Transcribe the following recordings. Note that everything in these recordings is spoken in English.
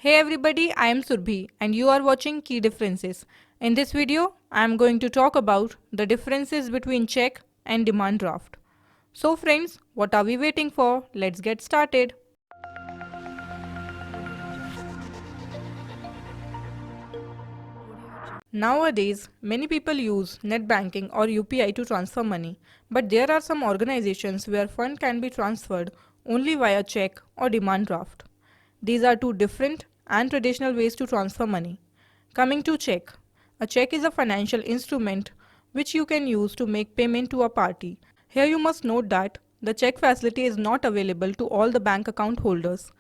Hey everybody, I am Surbhi and you are watching Key Differences. In this video, I am going to talk about the differences between check and demand draft. So friends, what are we waiting for? Let's get started. Nowadays, many people use net banking or UPI to transfer money, but there are some organizations where fund can be transferred only via check or demand draft. These are two different and traditional ways to transfer money. Coming to check. A check is a financial instrument which you can use to make payment to a party. Here you must note that the check facility is not available to all the bank account holders.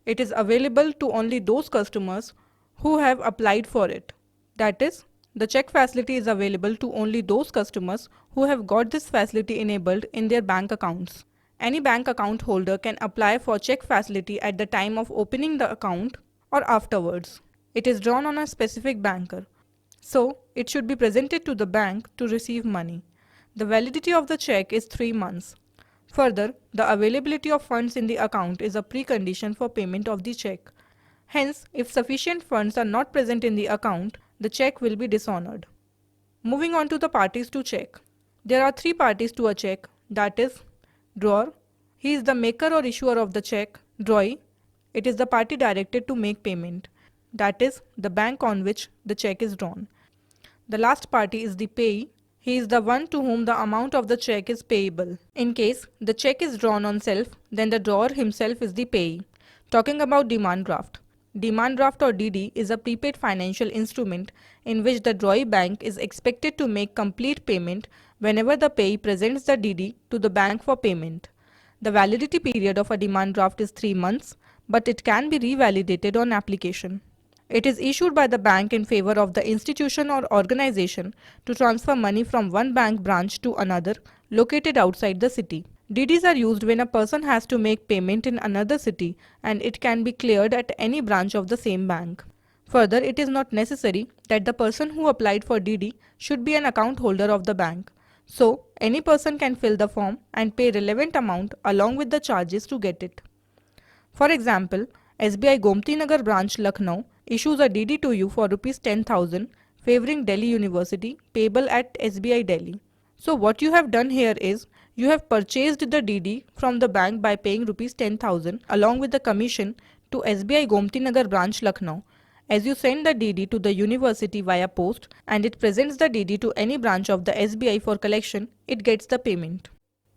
It is available to only those customers who have applied for it. That is, the check facility is available to only those customers who have got this facility enabled in their bank accounts. Any bank account holder can apply for check facility at the time of opening the account or afterwards. It is drawn on a specific banker, so it should be presented to the bank to receive money. The validity of the check is 3 months. Further, the availability of funds in the account is a precondition for payment of the check. Hence, if sufficient funds are not present in the account, the check will be dishonored. Moving on to the parties to check. There are 3 parties to a check, that is, drawer. He is the maker or issuer of the check. Drawee. It is the party directed to make payment, that is, the bank on which the check is drawn. The last party is the payee. He is the one to whom the amount of the check is payable. In case the check is drawn on self, then the drawer himself is the payee. Talking about demand draft. Demand draft or DD is a prepaid financial instrument in which the drawee bank is expected to make complete payment whenever the payee presents the DD to the bank for payment. The validity period of a demand draft is 3 months, but it can be revalidated on application. It is issued by the bank in favor of the institution or organization to transfer money from one bank branch to another located outside the city. DDs are used when a person has to make payment in another city and it can be cleared at any branch of the same bank. Further, it is not necessary that the person who applied for DD should be an account holder of the bank. So, any person can fill the form and pay relevant amount along with the charges to get it. For example, SBI Gomti Nagar branch Lucknow issues a DD to you for Rs 10,000 favoring Delhi University payable at SBI Delhi. So what you have done here is you have purchased the DD from the bank by paying Rs 10,000 along with the commission to SBI Gomti Nagar branch Lucknow. As you send the DD to the university via post and it presents the DD to any branch of the SBI for collection, it gets the payment.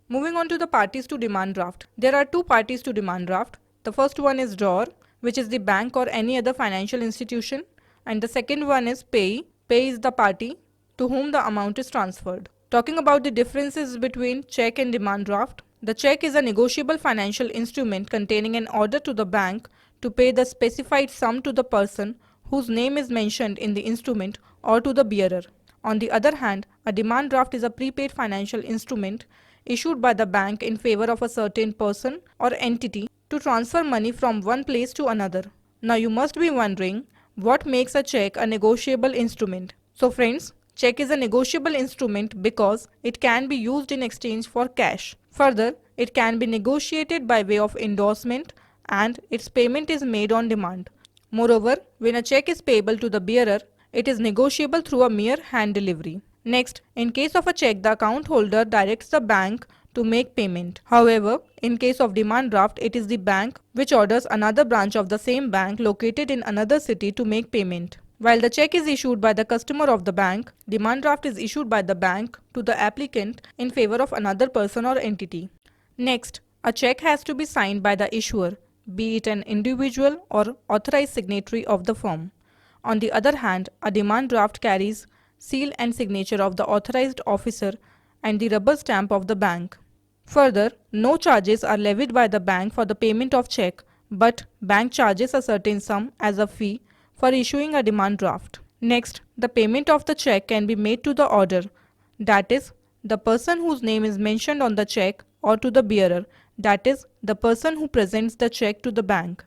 Moving on to the parties to demand draft. There are 2 parties to demand draft. The first one is drawer, which is the bank or any other financial institution, and the second one is payee. Payee is the party to whom the amount is transferred. Talking about the differences between check and demand draft. The check is a negotiable financial instrument containing an order to the bank to pay the specified sum to the person whose name is mentioned in the instrument or to the bearer. On the other hand, a demand draft is a prepaid financial instrument issued by the bank in favor of a certain person or entity to transfer money from one place to another. Now you must be wondering what makes a check a negotiable instrument. So friends, check is a negotiable instrument because it can be used in exchange for cash. Further, it can be negotiated by way of endorsement and its payment is made on demand. Moreover, when a check is payable to the bearer, it is negotiable through a mere hand delivery. Next, in case of a check, the account holder directs the bank to make payment. However, in case of demand draft, it is the bank which orders another branch of the same bank located in another city to make payment. While the check is issued by the customer of the bank, demand draft is issued by the bank to the applicant in favor of another person or entity. Next, a check has to be signed by the issuer, be it an individual or authorized signatory of the firm. On the other hand, a demand draft carries seal and signature of the authorized officer and the rubber stamp of the bank. Further, no charges are levied by the bank for the payment of check, but bank charges a certain sum as a fee for issuing a demand draft. Next, the payment of the check can be made to the order, that is, the person whose name is mentioned on the check, or to the bearer, that is, the person who presents the check to the bank.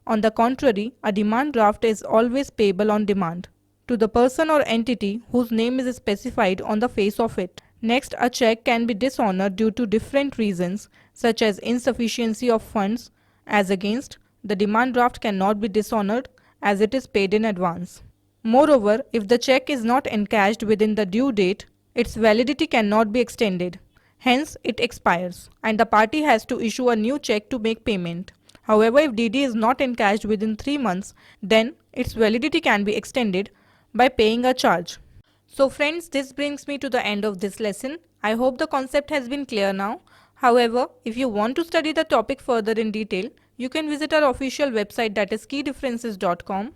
On the contrary, a demand draft is always payable on demand to the person or entity whose name is specified on the face of it. Next, a check can be dishonored due to different reasons such as insufficiency of funds as against the demand draft cannot be dishonored as it is paid in advance. Moreover, if the check is not encashed within the due date, its validity cannot be extended. Hence, it expires, and the party has to issue a new check to make payment. However, if DD is not encashed within 3 months, then its validity can be extended by paying a charge. So friends, this brings me to the end of this lesson. I hope the concept has been clear now. However, if you want to study the topic further in detail, you can visit our official website, that is keydifferences.com.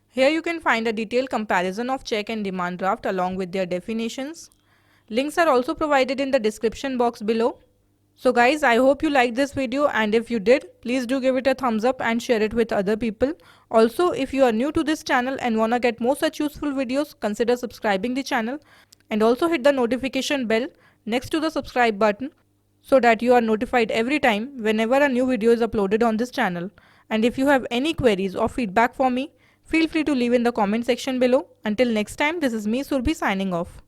Here you can find a detailed comparison of check and demand draft along with their definitions. Links are also provided in the description box below. So guys, I hope you liked this video, and if you did, please do give it a thumbs up and share it with other people. Also, if you are new to this channel and wanna get more such useful videos, consider subscribing the channel and also hit the notification bell next to the subscribe button so that you are notified every time whenever a new video is uploaded on this channel. And if you have any queries or feedback for me, feel free to leave in the comment section below. Until next time, this is me Surbhi signing off.